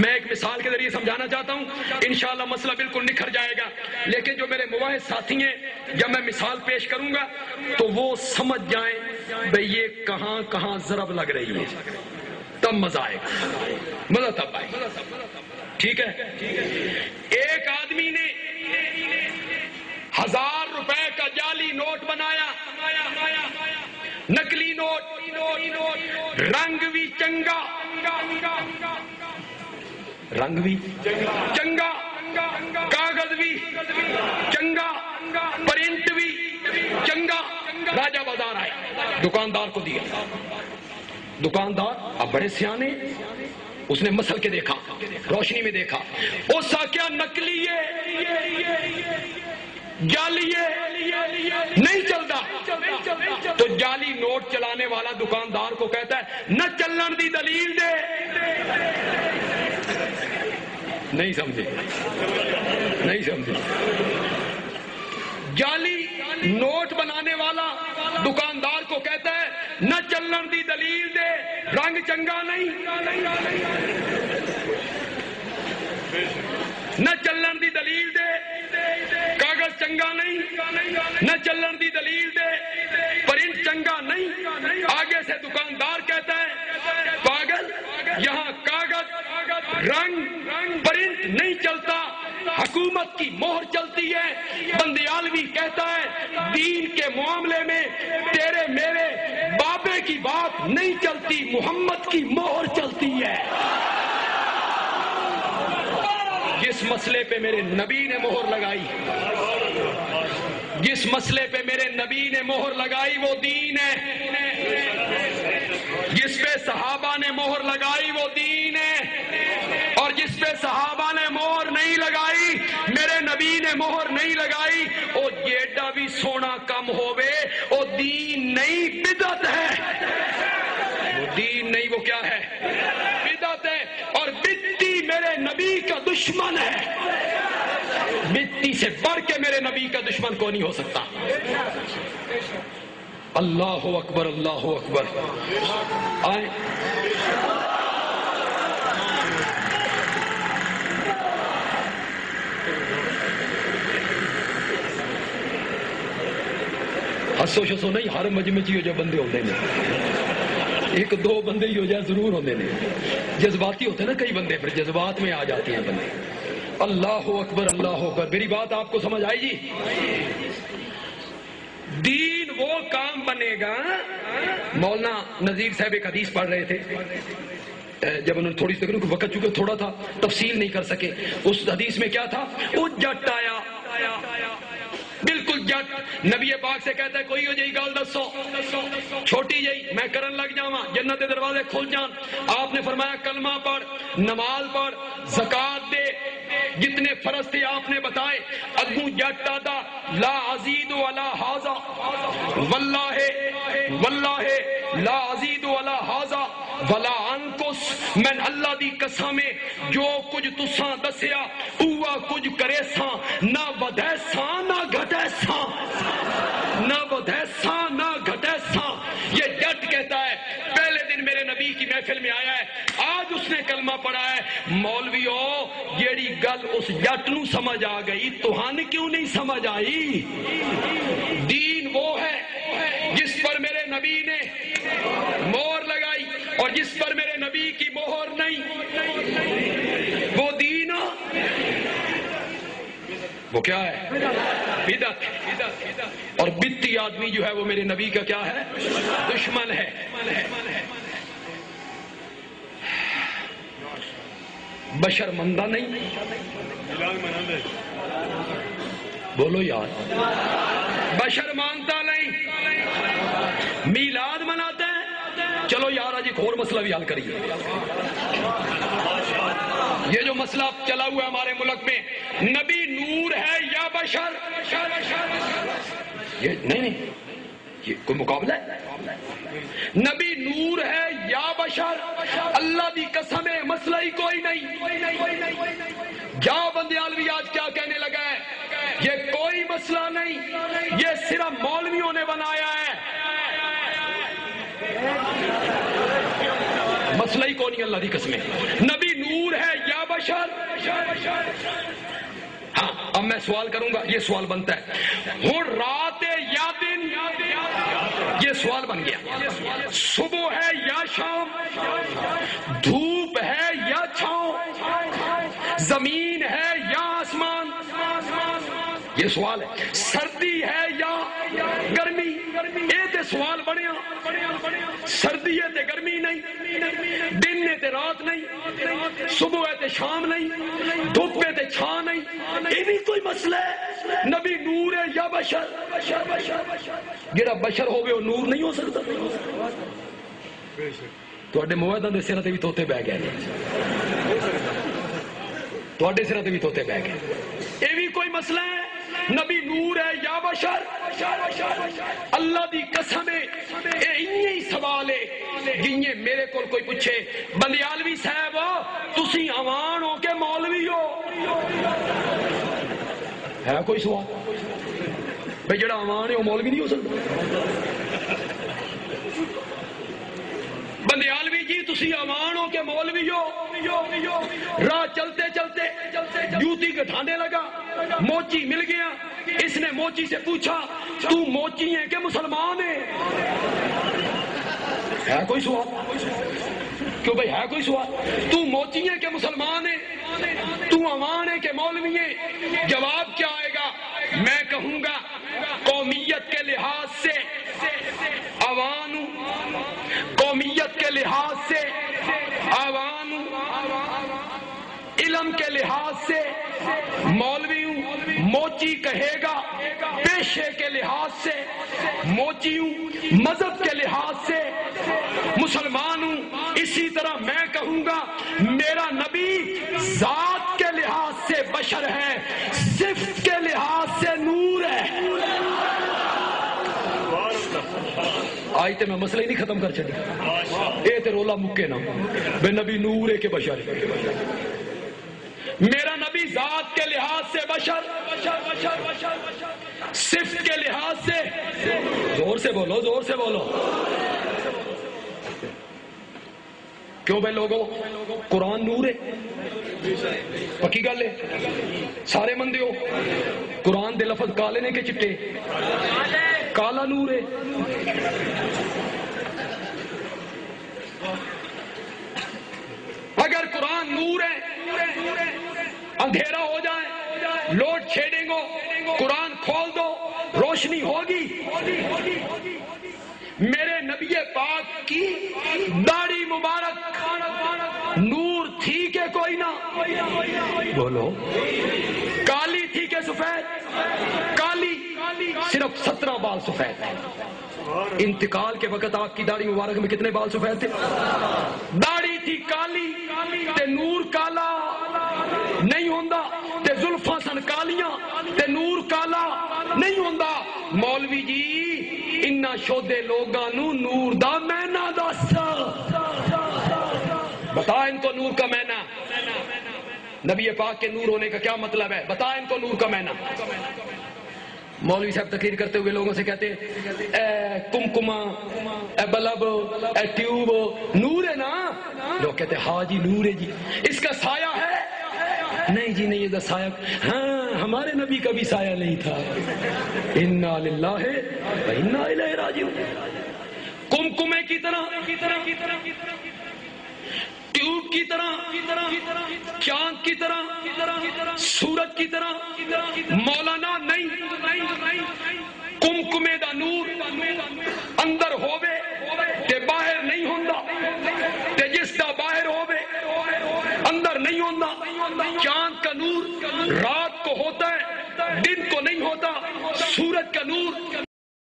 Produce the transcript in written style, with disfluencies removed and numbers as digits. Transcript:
میں ایک مثال کے ذریعے سمجھانا چاہتا ہوں، انشاءاللہ مسئلہ بالکل نکھر جائے گا، لیکن جو میرے مواحد ساتھی ہیں جب میں مثال پیش کروں گا تو وہ سمجھ جائیں بھئی یہ کہاں کہاں ضرب لگ رہی ہے، تب مزہ آئے گا، مزہ تب آئے گا، ٹھیک ہے؟ ایک آدمی نے 1000 روپے کا جعلی نوٹ بنایا، نقلی نوٹ، رنگ بھی چنگا، رنگ بھی چنگا، کاغذ بھی چنگا، پرنٹ بھی چنگا، راجہ بازار آئے، دکاندار کو دیا، دکاندار اب بڑے سیانے، اس نے مسل کے دیکھا، روشنی میں دیکھا، اس کیا نکلی جعلی نہیں چلتا، تو جعلی نوٹ چلانے والا دکاندار کو کہتا ہے نہ چلن دی دلیل دے، نہیں سمجھے، نہیں سمجھے، جعلی نوٹ بنانے والا دکاندار کو کہتا ہے نہ چلن دی دلیل دے، رنگ چنگا نہیں، نہ چلن دی دلیل دے، کاغذ چنگا نہیں، نہ چلن دی دلیل دے، پرنٹ چنگا نہیں، آگے سے دکاندار کہتا ہے پاگل، یہاں کاغذ، رنگ، پرنٹ نہیں چلتا، حکومت کی مہر چلتی ہے۔ بندیالوی کہتا ہے دین کے معاملے میں تیرے میرے بابے کی بات نہیں چلتی، محمد کی مہر چلتی ہے۔ جس مسئلے پہ میرے نبی نے مہر لگائی، جس مسئلے پہ میرے نبی نے مہر لگائی وہ دین ہے، جس پہ صحابہ نے مہر لگائی وہ دین ہے، اور جس پہ صحابہ نے مہر نہیں لگائی، میرے نبی نے مہر نہیں لگائی، وہ جیڈا بھی سونا کم ہووے وہ دین نہیں، بدعت ہے، وہ دین نہیں، وہ کیا ہے؟ بدعت ہے، اور بدعتی میرے نبی کا دشمن ہے، بدعتی سے بڑھ کے میرے نبی کا دشمن کو نہیں ہو سکتا۔ اللہ اکبر، اللہ اکبر، آئے ہسو شسو نہیں، ہر مجمع چ جو بندے ہوتے ہیں، ایک دو بندے ہی ہو جائے ضرور ہوتے ہیں، جذباتی ہوتے ہیں نا کئی بندے، پھر جذبات میں آ جاتے ہیں بندے۔ اللہ اکبر، اللہ اکبر، میری بات آپ کو سمجھ آئی جی؟ دین وہ کام بنے گا، مولانا نذیر صاحب ایک حدیث پڑھ رہے تھے، جب انہوں نے تھوڑی سی وقت چونکہ تھوڑا تھا تفصیل نہیں کر سکے، اس حدیث میں کیا تھا؟ وہ جٹ آیا، بالکل جٹ، نبی پاک سے کہتا ہے کوئی ہو جائی گال دسو، چھوٹی جائی میں کرن لگ جاواں، جنت کے دروازے کھل جان۔ آپ نے فرمایا کلمہ پڑھ، نماز پڑھ، زکات دے، جتنے فرض تھے آپ نے بتائے۔ اگوں جٹ آدا لا ازید ولا ھذا، واللہ واللہ لا ازید ولا ھذا ولا انقص، میں اللہ دی قسم ہے جو کچھ تساں دسیا اوہ کچھ کرے ساں، نہ ودے ساں نہ گھٹے ساں، نہ ودے ساں نہ گھٹے ساں۔ یہ جٹ کہتا ہے پہلے دن میرے نبی کی محفل میں آیا ہے، آج اس نے کلمہ پڑھا ہے۔ مولویو جیڑی گل اس جٹ نو سمجھ آ گئی تہن کیوں نہیں سمجھ آئی؟ دین وہ ہے جس پر میرے نبی نے مہر لگائی، اور جس پر میرے نبی کی مہر نہیں، وہ دین وہ کیا ہے؟ بدعت۔ اور بدعتی آدمی جو ہے وہ میرے نبی کا کیا ہے؟ دشمن ہے۔ بشر مندہ نہیں، بولو یار، بشر مانتا نہیں، میلاد مناتا ہے۔ چلو یار آج ایک اور مسئلہ بھی حل کریے، یہ جو مسئلہ چلا ہوا ہے ہمارے ملک میں، نبی نور ہے یا بشر؟ یہ نہیں، یہ کوئی مقابلہ ہے؟ نبی نور ہے یا بشر؟ اللہ دی قسم ہے مسئلہ ہی کوئی نہیں۔ جاؤ بندیالوی آج کیا کہنے لگا ہے، یہ کوئی مسئلہ نہیں، یہ صرف مولویوں نے بنایا ہے، مسئلہ ہی کون نہیں، اللہ دی قسم ہے۔ نبی نور ہے یا ہاں اب میں سوال کروں گا، یہ سوال بنتا ہے، ہوں رات یا دن، یہ سوال بن گیا، صبح ہے یا شام، دھوپ ہے یا چھاؤں، زمین ہے یا آسمان، یہ سوال ہے، سردی ہے یا گرمی، یہ تے سوال بڑے سردی ہے تے گرمی نہیں، دن ہے تے رات نہیں، صبح ہے تے شام نہیں، دھوپ ہے تے چھاں نہیں، یہ بھی کوئی مسئلہ ہے؟ نبی نور ہے یا بشر؟ جڑا بشر ہوگے وہ نور نہیں ہو سکتا؟ تواڈے موعدہ دے سراں تے بھی توتے بہ گئے، تواڈے سراں تے بھی توتے بہ گئے، یہ بھی کوئی مسئلہ ہے؟ نبی نور ہے یا بشر؟ اللہ دی قسم ہے اے سوال ہے جنہیں میرے کول کوئی پوچھے بندیالوی صاحب تسی عوان ہو کے مولوی ہو، ہے کوئی سوال؟ بھئی جڑا عوان ہے وہ مولوی نہیں ہو سکتا؟ بندیالوی جی تسی عوان ہو کے مولوی ہو، راہ چلتے چلتے جوتی گٹھانے لگا، موچی مل گیا، اس نے موچی سے پوچھا تو موچی ہے کہ مسلمان ہے کوئی سوال؟ کیوں بھائی ہے کوئی سوال؟ تو موچی ہے کہ مسلمان ہے، تو عوان ہے کہ مولوی ہے؟ جواب کیا آئے گا؟ میں کہوں گا قومیت کے لحاظ سے عوان ہوں، قومیت کے لحاظ سے عوان ہوں، علم کے لحاظ سے مولوی ہوں، موچی کہے گا پیشے کے لحاظ سے موچی ہوں، مذہب کے لحاظ سے مسلمان ہوں، اسی طرح میں کہوں گا میرا نبی ذات کے لحاظ سے بشر ہے، صفت کے لحاظ سے نور ہے۔ آج تے میں مسئلہ ہی نہیں ختم کر چکی، اے تے رولا مکے نا بے نبی نور ہے کہ بشر ہے۔ میرا نبی ذات کے لحاظ سے بشر، صفت کے لحاظ سے، زور سے بولو زور سے بولو، کیوں بھائی لوگوں قرآن نور ہے، پکی گل ہے، سارے مندے ہو قرآن دے لفظ کالے نے کہ چٹے؟ کالا نور ہے۔ اگر قرآن نور ہے اندھیرا ہو جائے، لوڈ شیڈنگ ہو، قرآن کھول دو روشنی ہوگی۔ میرے نبی پاک کی داڑھی مبارک نور تھی کہ کوئی نہ؟ بولو، کالی تھی کہ سفید؟ کالی، صرف 17 بال سفید تھے۔ انتقال کے وقت آپ کی داڑھی مبارک میں کتنے بال سفید تھے؟ داڑھی تھی کالی تے نور کالا نہیں ہوندا، تے زلفاں سن کالیاں تے نور کالا نہیں ہوندا۔ مولوی جی انہاں شودے لوگاں نو نور دا معنی دس، بتا ان کو نور کا معنی، نبی پاک کے نور ہونے کا کیا مطلب ہے؟ بتا ان کو نور کا معنی۔ مولوی صاحب تقریر کرتے ہوئے لوگوں سے کہتے اے کمکما، اے بلب، اے ٹیوب نور ہے نا؟ لوگ کہتے ہاں جی نور ہے جی، اس کا سایہ ہے؟ نہیں جی نہیں، یہ سایہ، ہاں ہمارے نبی کا بھی سایہ نہیں تھا۔ انا للہ و انا الیہ راجعون۔ کمکمے کی طرح، ٹیوب کی طرح، چاند کی طرح، سورج کی طرح مولانا نہیں۔ کمکمے دا نور اندر ہووے تے باہر نہیں ہوندا، تے جس دا باہر ہووے اندر نہیں ہوندا۔ چاند کا نور رات کو ہوتا ہے، دن کو نہیں ہوتا۔ سورج کا نور